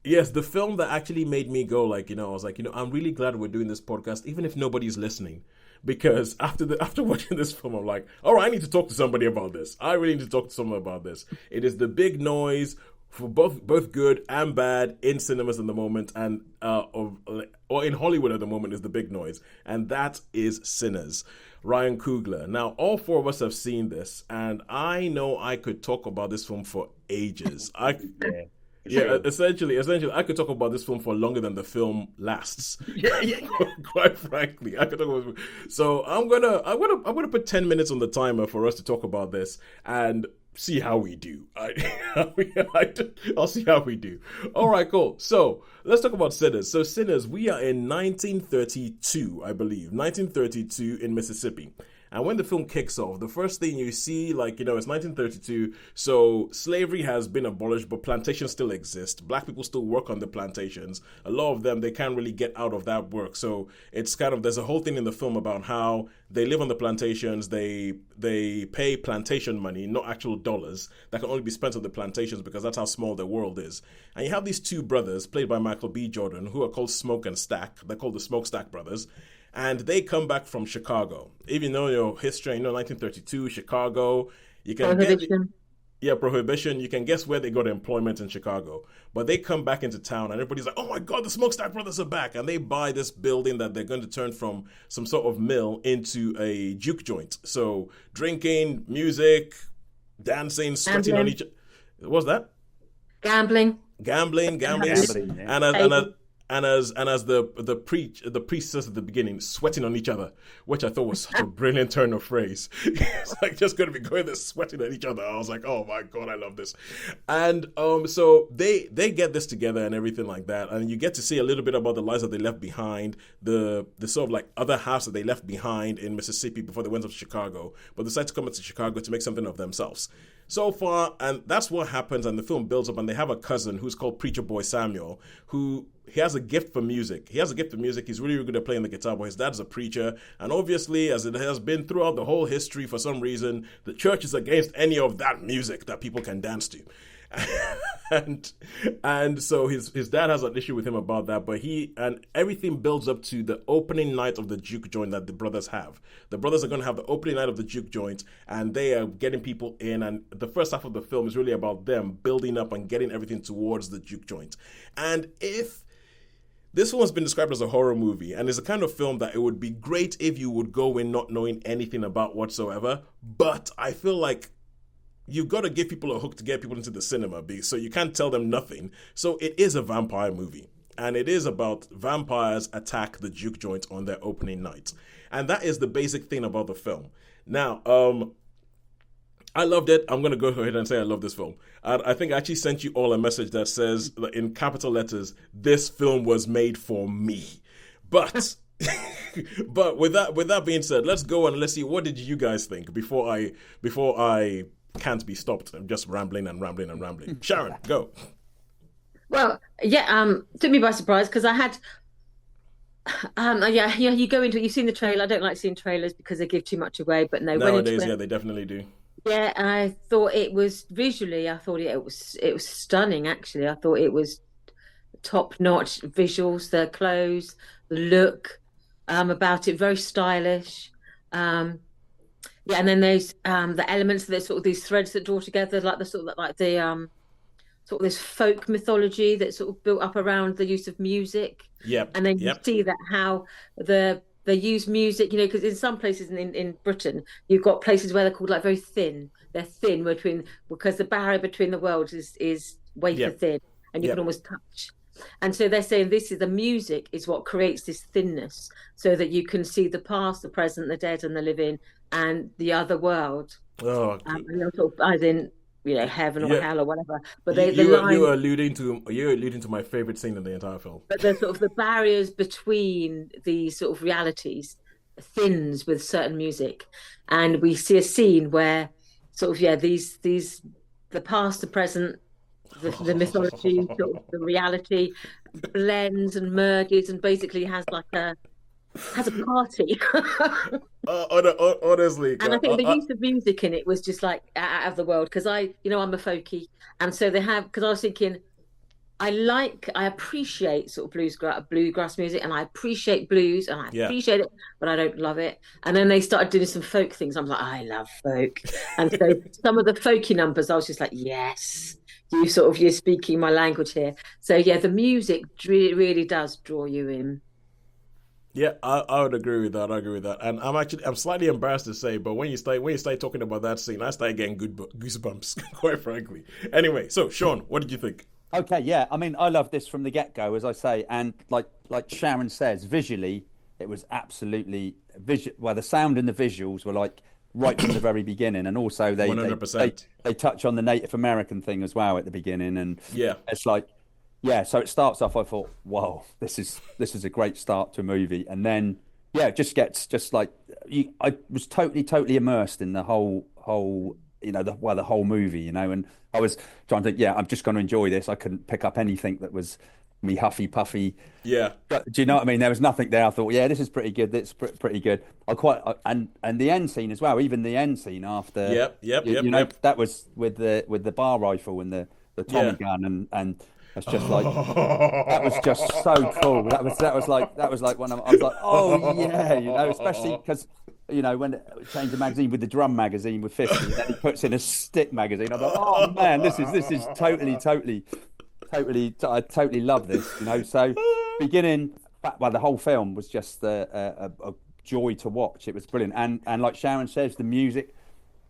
Yes, the film that actually made me go like, I was like, I'm really glad we're doing this podcast, even if nobody's listening. Because after watching this film, I'm like, all right, I need to talk to somebody about this. I really need to talk to someone about this. It is the big noise for both good and bad in cinemas at the moment, and or in Hollywood at the moment is the big noise, and that is Sinners. Ryan Coogler. Now, all four of us have seen this, and I know I could talk about this film for ages. Yeah, Yeah, sure. essentially, I could talk about this film for longer than the film lasts. Yeah, yeah, yeah. Quite frankly, I could talk about. So I'm gonna put 10 minutes on the timer for us to talk about this and see how we do. I'll see how we do. All right, cool. So let's talk about Sinners. So Sinners, we are in 1932, I believe, 1932 in Mississippi. And when the film kicks off, the first thing you see, like, it's 1932, so slavery has been abolished, but plantations still exist. Black people still work on the plantations. A lot of them, they can't really get out of that work. So it's kind of, there's a whole thing in the film about how they live on the plantations, they pay plantation money, not actual dollars, that can only be spent on the plantations because that's how small their world is. And you have these two brothers, played by Michael B. Jordan, who are called Smoke and Stack. They're called the Smokestack Brothers, and they come back from Chicago. Even though your history, 1932, Chicago, you can get Prohibition. yeah, prohibition. You can guess where they got employment in Chicago, but they come back into town, and everybody's like, "Oh my God, the Smokestack Brothers are back!" And they buy this building that they're going to turn from some sort of mill into a juke joint. So drinking, music, dancing, sweating on Gambling. each. What's that? Gambling. Gambling, Gambling, yeah. and as and as Table. and as the priest says at the beginning, sweating on each other, which I thought was such a brilliant turn of phrase. It's like just going to be going there sweating at each other. I was like, oh my God, I love this. And so they get this together and everything like that, and you get to see a little bit about the lives that they left behind, the sort of like other house that they left behind in Mississippi before they went up to Chicago, but decided to come into Chicago to make something of themselves. So far, and that's what happens, and the film builds up, and they have a cousin who's called Preacher Boy Samuel, who he has a gift for music. He has a gift for music. He's really, really good at playing the guitar, but his dad's a preacher, and obviously, as it has been throughout the whole history, for some reason, the church is against any of that music that people can dance to. and and so his dad has an issue with him about that, but he and everything builds up to the opening night of the juke joint that the brothers have. The brothers are going to have the opening night of the juke joint, and they are getting people in, and the first half of the film is really about them building up and getting everything towards the juke joint. And if this one has been described as a horror movie, and is a kind of film that it would be great if you would go in not knowing anything about whatsoever, but I feel like you've got to give people a hook to get people into the cinema, so you can't tell them nothing. So it is a vampire movie, and it is about vampires attack the juke joint on their opening night, and that is the basic thing about the film. Now, I loved it. I'm gonna go ahead and say I love this film. I think I actually sent you all a message that says in capital letters, "This film was made for me." But but with that being said, let's go and let's see, what did you guys think before I can't be stopped. I'm just rambling and rambling and rambling. Sharon, go. Well, yeah, took me by surprise because I had, yeah, you go into it, you've seen the trailer. I don't like seeing trailers because they give too much away, but no, went into Nowadays, it. yeah, they definitely do. Yeah, and I thought it was visually, I thought it was stunning, actually. I thought it was top-notch visuals, the clothes, the look, about it, very stylish. Um, Yeah, and then there's the elements that sort of these threads that draw together, like the sort of like the sort of this folk mythology that's sort of built up around the use of music, Yep, and then you yep, see that how they use music, because in some places in Britain you've got places where they're called like very thin. They're thin between because the barrier between the worlds is wafer yep, thin, and you can yep. almost touch. And so they're saying this is the music is what creates this thinness, so that you can see the past, the present, the dead, and the living, and the other world. Oh, And they'll talk as in, heaven or yeah. hell or whatever. But You they, the you are, you line, are alluding to my favorite scene in the entire film. but the sort of the barriers between these sort of realities thins with certain music, and we see a scene where sort of these the past, the present, the mythology, sort of the reality blends and merges, and basically has a party. Honestly, And I God, think the use of music in it was just like out of the world because I'm a folkie, and so they have because I was thinking I appreciate sort of bluegrass music, and I appreciate blues, and I Yeah. appreciate it, but I don't love it. And then they started doing some folk things. I'm like, I love folk, and so some of the folky numbers, I was just like, yes, you're speaking my language here. So yeah, the music really does draw you in. Yeah, I would agree with that. I agree with that, and I'm slightly embarrassed to say, but when you start talking about that scene, I start getting goosebumps, quite frankly. Anyway, so Sean, what did you think? Okay, yeah. I mean, I love this from the get-go, as I say, and like Sharon says, visually, it was absolutely visual. Well, the sound and the visuals were like right from the very beginning, and also they One they hundred they percent. they touch on the Native American thing as well at the beginning, and Yeah. it's like, yeah. So it starts off. I thought, whoa, this is a great start to a movie, and then yeah, it just gets just like I was totally immersed in the whole the whole movie, and I was trying to think, yeah, I'm just going to enjoy this. I couldn't pick up anything that was me huffy puffy. Yeah. But do you know what I mean? There was nothing there. I thought, yeah, this is pretty good. This is pretty good. And the end scene as well. Even the end scene after, Yep. Yep. Yep. Yep. that was with the bar rifle and the Tommy Yeah. gun, and it's just like that was just so cool. Oh. That was like when I was like, oh yeah, especially because when it changed the magazine with the drum magazine with 50, and then he puts in a stick magazine. I thought, oh man, this is I totally love this. So beginning, well, the whole film was just a joy to watch. It was brilliant, and like Sharon says, the music.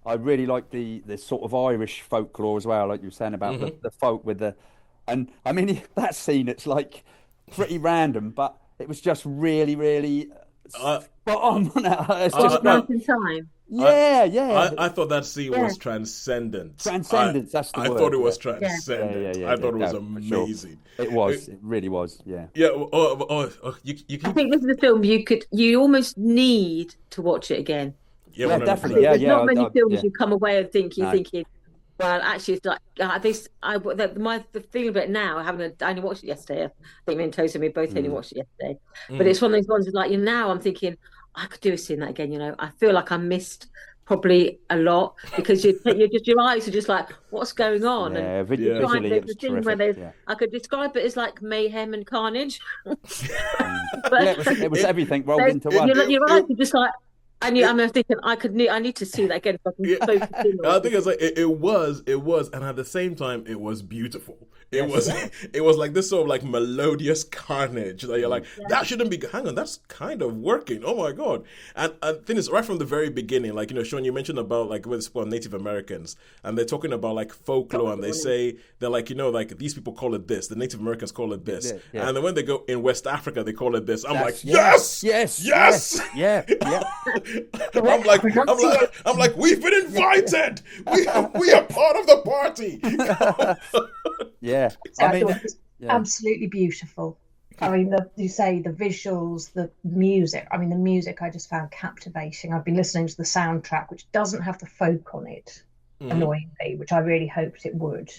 I really like the sort of Irish folklore as well, like you were saying about the folk with and I mean that scene. It's like pretty random, but it was just really, really Uh, spot on. It's uh, just Hard great. uh, Mountain Time. I, Yeah, yeah. I thought that scene Yeah, was transcendent. Transcendence, that's the I thought word. it Yeah, was yeah. transcendent. yeah. I thought it was No, for sure. amazing. It It- was. It really was. Yeah. yeah. You I keep. think this is a film you almost need to watch it again. Yeah. Yeah, One hundred definitely. percent. Yeah, There's yeah. not many films Yeah. you come away and you're No. thinking, well, actually, it's like this. The feeling of it now. I only watched it yesterday. I think me and Tosin, we both only Mm. watched it yesterday. But Mm. it's one of those ones like now. I'm thinking I could do a scene that again. I feel like I missed probably a lot because your eyes are just like, what's going on? And Yeah. you're Yeah. trying. Visually, There's it the was thing where terrific. there's Yeah. I could describe it as like mayhem and carnage, Mm. Yeah. but It was It, everything rolled there's, into it, one. your eyes it, are just like. it, I'm thinking I need to see that again so I can Yeah, focus in on I it. think it's like it was, and at the same time, it was beautiful. It Yes. was, it was like this sort of like melodious carnage that you're like, Yeah. that shouldn't be. Hang on, that's kind of working. Oh my god! And thing is, right from the very beginning, like Sean, you mentioned about like when it's about Native Americans, and they're talking about like folklore, and they say they're like like these people call it this, the Native Americans call it this, Yeah. Yeah. and then when they go in West Africa, they call it this. I'm like, Yeah. yes, Yes. yes. Yeah. Yeah. I'm like, we've been invited. We are part of the party. Yeah. So I I mean, thought it was yeah. absolutely beautiful. I mean, you say the visuals, the music. I mean, the music I just found captivating. I've been listening to the soundtrack, which doesn't have the folk on it, annoyingly, which I really hoped it would.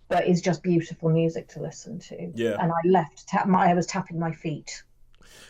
But it's just beautiful music to listen to. Yeah. And I was tapping my feet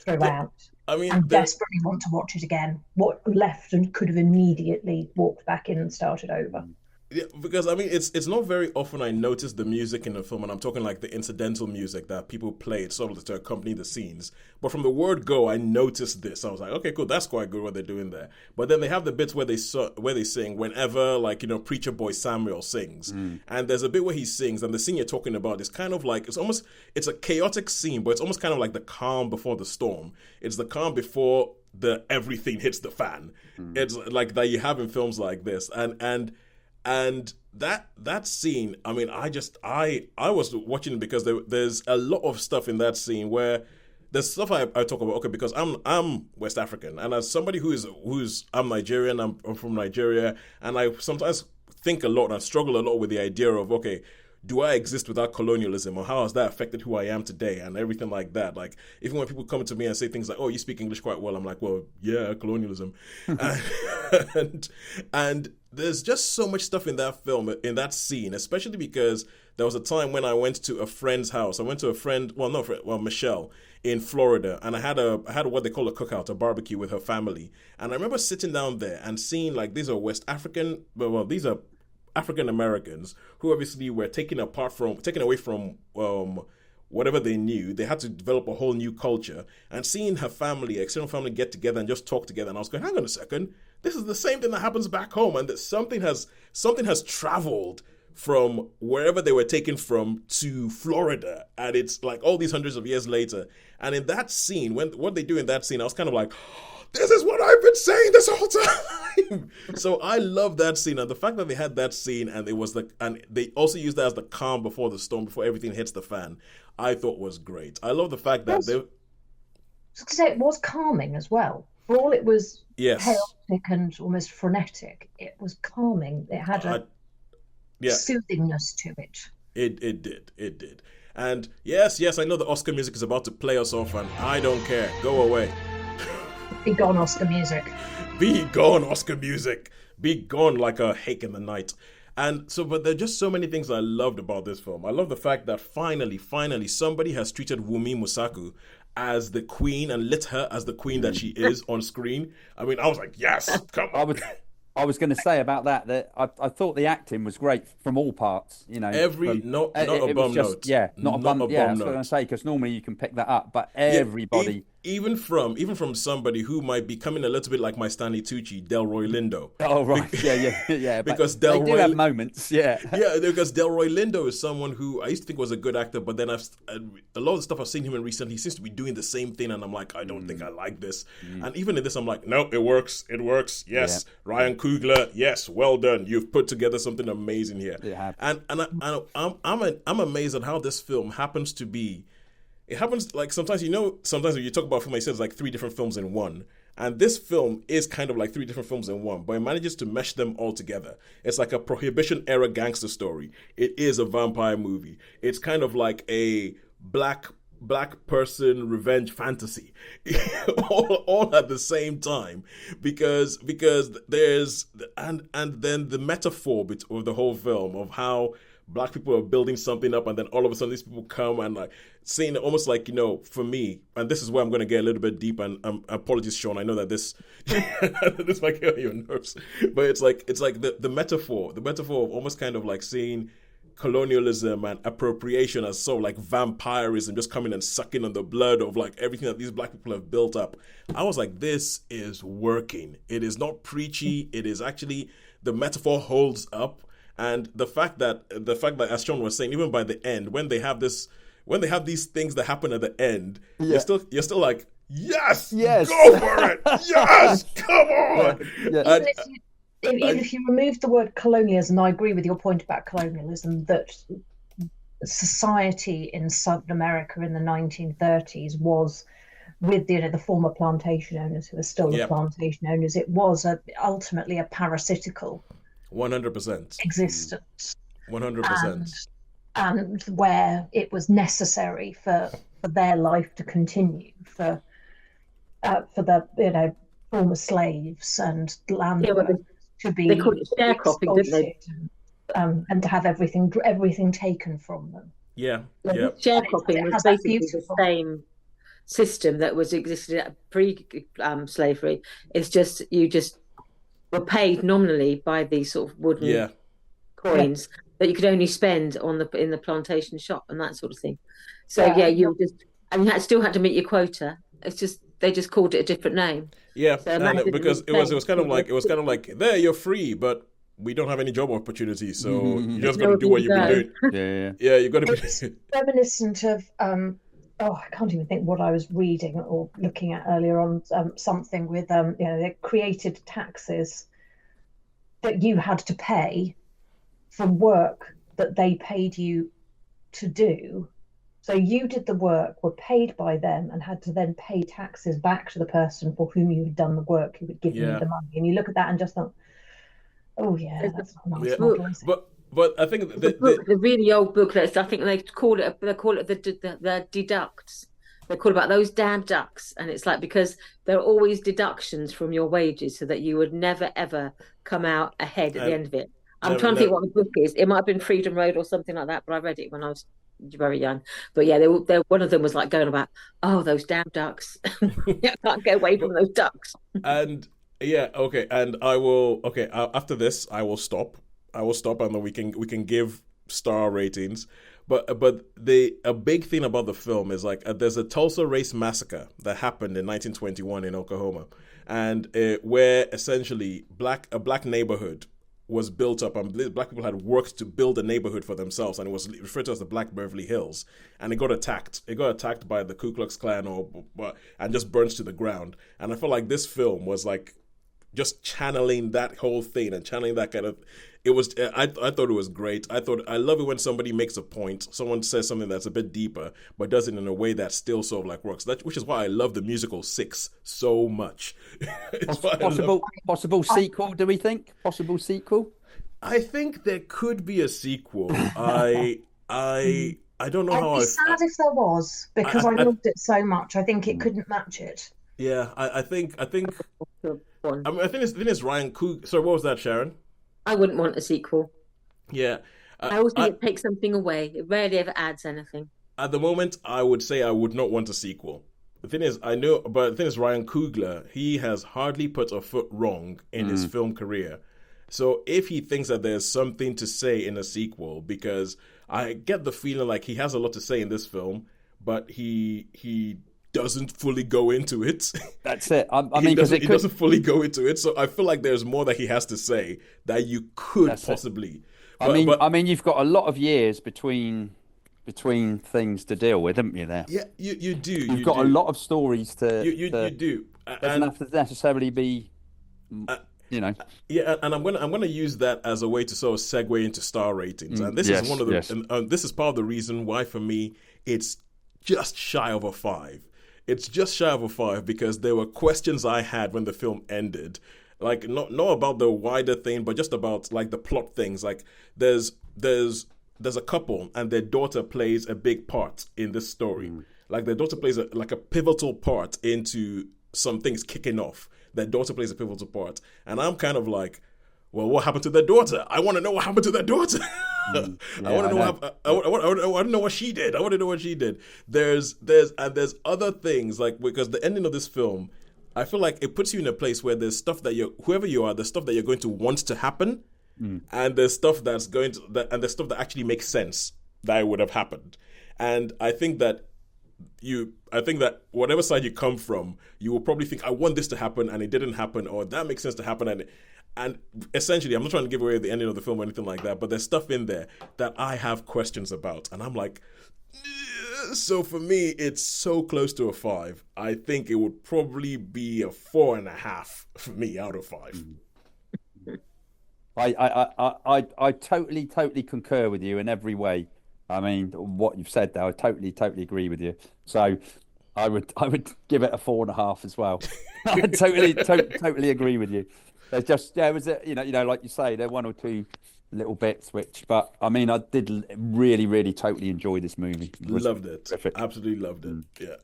throughout. I mean, And desperately want to watch it again. What left and could have immediately walked back in and started over. yeah, because I mean, it's not very often I notice the music in the film, and I'm talking like the incidental music that people play, it's sort of to accompany the scenes. But from the word go, I noticed this. I was like, okay, cool, that's quite good what they're doing there. But then they have the bits where they sing whenever like Preacher Boy Samuel sings, and there's a bit where he sings, and the scene you're talking about is kind of like it's a chaotic scene, but it's almost kind of like the calm before the storm. It's the calm before the everything hits the fan. It's like that you have in films like this, and that scene, I mean, I was watching it because there's a lot of stuff in that scene where there's stuff I talk about. Okay, because I'm West African, and as somebody I'm Nigerian, I'm from Nigeria, and I sometimes think a lot and I struggle a lot with the idea of, okay, do I exist without colonialism, or how has that affected who I am today and everything like that? Like, even when people come to me and say things like, oh, you speak English quite well, I'm like, well, yeah, colonialism. and there's just so much stuff in that film, in that scene, especially because there was a time when I went to a friend's house. I went to a friend, well, not friend, well, Michelle, in Florida, and I had what they call a cookout, a barbecue with her family. And I remember sitting down there and seeing like these are West African, well, these are African Americans who obviously were taken away from whatever they knew. They had to develop a whole new culture. And seeing her family, external family, get together and just talk together, and I was going, hang on a second, this is the same thing that happens back home, and that something has traveled from wherever they were taken from to Florida, and it's like all these hundreds of years later. And in that scene, what they do in that scene, I was kind of like, this is what I've been saying this whole time. So I love that scene, and the fact that they had that scene, and they also used that as the calm before the storm, before everything hits the fan, I thought was great. I love the fact that it was calming as well. For all it was yes, chaotic and almost frenetic, it was calming. It had a soothingness to it. It did. And yes, I know the Oscar music is about to play us off, and I don't care. Go away. Be gone, Oscar music. Be gone, Oscar music. Be gone like a hake in the night. And so, but there are just so many things I loved about this film. I love the fact that finally, somebody has treated Wumi Musaku as the queen and lit her as the queen that she is on screen. I mean, I was like, yes, come on. I was going to say about that I thought the acting was great from all parts. You know, not a bum note. Yeah, not a bum note. Yeah, that's what I'm going to say, because normally you can pick that up, but everybody. Yeah, even from somebody who might be coming a little bit like my Stanley Tucci, Delroy Lindo. Oh right, yeah. Because they do have moments, yeah. Yeah, because Delroy Lindo is someone who I used to think was a good actor, but then a lot of the stuff I've seen him in recently, he seems to be doing the same thing, and I'm like, I don't think I like this. And even in this, I'm like, no, it works. Yes, yeah. Ryan Coogler, yes, well done. You've put together something amazing here. And I'm amazed at how this film happens to be. It happens like sometimes when you talk about a film, it says like 3 different films in one. And this film is kind of like 3 different films in one, but it manages to mesh them all together. It's like a Prohibition era gangster story. It is a vampire movie. It's kind of like a black person revenge fantasy, all at the same time, because there's and then the metaphor of the whole film of how Black people are building something up, and then all of a sudden these people come and like saying almost like, for me, and this is where I'm going to get a little bit deep, and apologies, Sean, I know that this this might get on your nerves, but it's like the metaphor of almost kind of like seeing colonialism and appropriation as so like vampirism, just coming and sucking on the blood of like everything that these Black people have built up. I was like, this is working. It is not preachy. It is actually, the metaphor holds up. And the fact that as Sean was saying, even by the end, when they have these things that happen at the end, you're still like, yes, go for it, yes, come on. Yeah. Even if you remove the word colonialism, I agree with your point about colonialism, that society in Southern America in the 1930s was, with the former plantation owners who are still the plantation owners, it was ultimately a parasitical 100% existence. 100%. And where it was necessary for their life to continue, for the former slaves and landlords to be, they called it sharecropping, didn't they? And to have everything taken from them. Yeah. Sharecropping was basically the same system that was existed pre-slavery. It's just you just were paid nominally by these sort of wooden coins that you could only spend in the plantation shop and that sort of thing. So you still had to meet your quota. It's just they just called it a different name. Yeah, so because it was kind of like there, you're free, but we don't have any job opportunities, so you just got to do what you've been doing. Yeah, you got to be reminiscent of I can't even think what I was reading or looking at earlier on. Something with they created taxes that you had to pay for work that they paid you to do. So you did the work, were paid by them, and had to then pay taxes back to the person for whom you had done the work, who had given you the money. And you look at that and just think, oh yeah, that's not nice model, is it? But I think the really old booklets, I think they call it the deducts. They call it about those damn ducks, and it's like because there are always deductions from your wages, so that you would never ever come out ahead at the end of it. I'm trying to think what the book is. It might have been Freedom Road or something like that, but I read it when I was very young. But yeah, one of them was like going about, oh, those damn ducks. I can't get away from those ducks. And yeah, okay. And I will, after this, I will stop. I will stop, and then we can give star ratings. But a big thing about the film is like there's a Tulsa race massacre that happened in 1921 in Oklahoma, and where essentially a black neighborhood was built up, and black people had worked to build a neighborhood for themselves, and it was referred to as the Black Beverly Hills, and it got attacked. It got attacked by the Ku Klux Klan and just burnt to the ground. And I felt like this film was like just channeling that whole thing and channeling that kind of. It was. I thought it was great. I love it when somebody makes a point, someone says something that's a bit deeper, but does it in a way that still sort of like works. Which is why I love the musical Six so much. Possible sequel? Do we think possible sequel? I think there could be a sequel. I don't know how. I'd be sad if there was, because I loved it so much. I think it couldn't match it. Yeah, I think. I think it's Ryan Coog. Sorry, what was that, Sharon? I wouldn't want a sequel. Yeah. I always think it takes something away. It rarely ever adds anything. At the moment, I would say I would not want a sequel. The thing is, Ryan Coogler, he has hardly put a foot wrong in his film career. So if he thinks that there's something to say in a sequel, because I get the feeling like he has a lot to say in this film, but he doesn't fully go into it. That's it. He doesn't fully go into it. So I feel like there's more that he has to say that you could possibly. I mean, you've got a lot of years between things to deal with, haven't you? There. Yeah, you do. You've got a lot of stories to. You do. Doesn't have to necessarily be. Yeah, and I'm gonna use that as a way to sort of segue into star ratings, and this is one of the this is part of the reason why for me it's just shy of a 5. It's just shy of a 5 because there were questions I had when the film ended, like not about the wider thing, but just about like the plot things. Like there's a couple and their daughter plays a big part in this story. Like their daughter plays a pivotal part into some things kicking off. Their daughter plays a pivotal part. And I'm kind of like, well, what happened to their daughter? I want to know what happened to their daughter. I want to know. I want to know what she did. I want to know what she did. There's other things, like, because the ending of this film, I feel like it puts you in a place where there's stuff that whoever you are, there's stuff that you're going to want to happen, and there's stuff there's stuff that actually makes sense that it would have happened. And I think that whatever side you come from, you will probably think, I want this to happen, and it didn't happen, or that makes sense to happen, and essentially, I'm not trying to give away the ending of the film or anything like that, but there's stuff in there that I have questions about, and I'm like, so for me, it's so close to a 5. I think it would probably be a 4.5 for me out of 5. I totally concur with you in every way. I mean, what you've said there, I totally agree with you. So I would give it a 4.5 as well. I totally agree with you. There's just was it like you say, there are one or two little bits but I mean, I did really totally enjoy this movie. Loved it. Terrific. Absolutely loved it.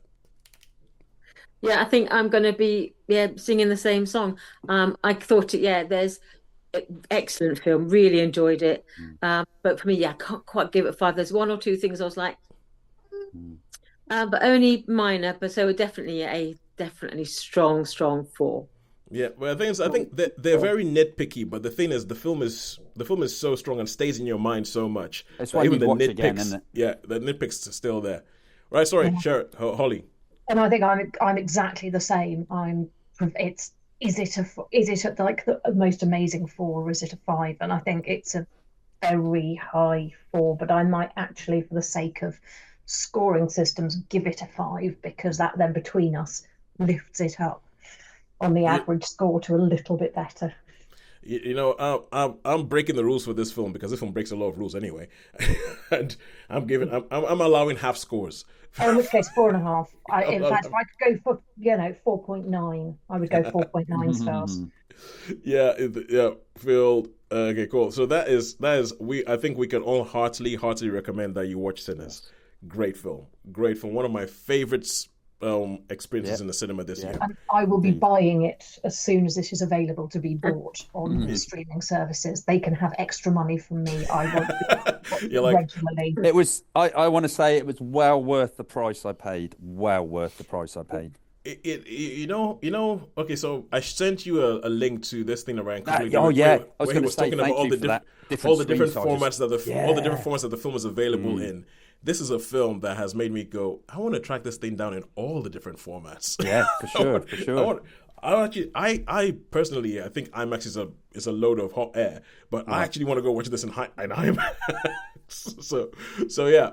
Yeah, I think I'm going to be singing the same song. I thought there's excellent film, really enjoyed it, but for me, I can't quite give it 5. There's one or two things I was like, but only minor. But so definitely a strong 4. Yeah, well, I think they're very nitpicky, but the thing is, the film is so strong and stays in your mind so much. That's why even the nitpicks, again, isn't it? Yeah, the nitpicks are still there. Right? Sorry, Sharon, Holly. And I think I'm exactly the same. Is it like the most amazing 4, or is it a 5? And I think it's a very high 4, but I might actually, for the sake of scoring systems, give it a 5, because that then between us lifts it up on the average score to a little bit better. I'm breaking the rules for this film because this film breaks a lot of rules anyway, and I'm allowing half scores. In which case, 4.5. In fact, if I could go for 4.9, I would go 4.9 stars. Yeah, Phil. Okay, cool. So that is I think we can all heartily recommend that you watch Sinners. Great film. One of my favorites. Experiences in the cinema this year. And I will be buying it as soon as it is available to be bought on the streaming services. They can have extra money from me. I want it regularly. It was. I want to say it was well worth the price I paid. Well worth the price I paid. Okay, so I sent you a link to this thing around. I was going to say talking about thank all you the for that. all the different screen formats sizes. all the different formats that the film is available in. This is a film that has made me go, I want to track this thing down in all the different formats. Yeah, for sure, for sure. I personally, I think IMAX is a load of hot air, but I actually want to go watch this in IMAX. So yeah,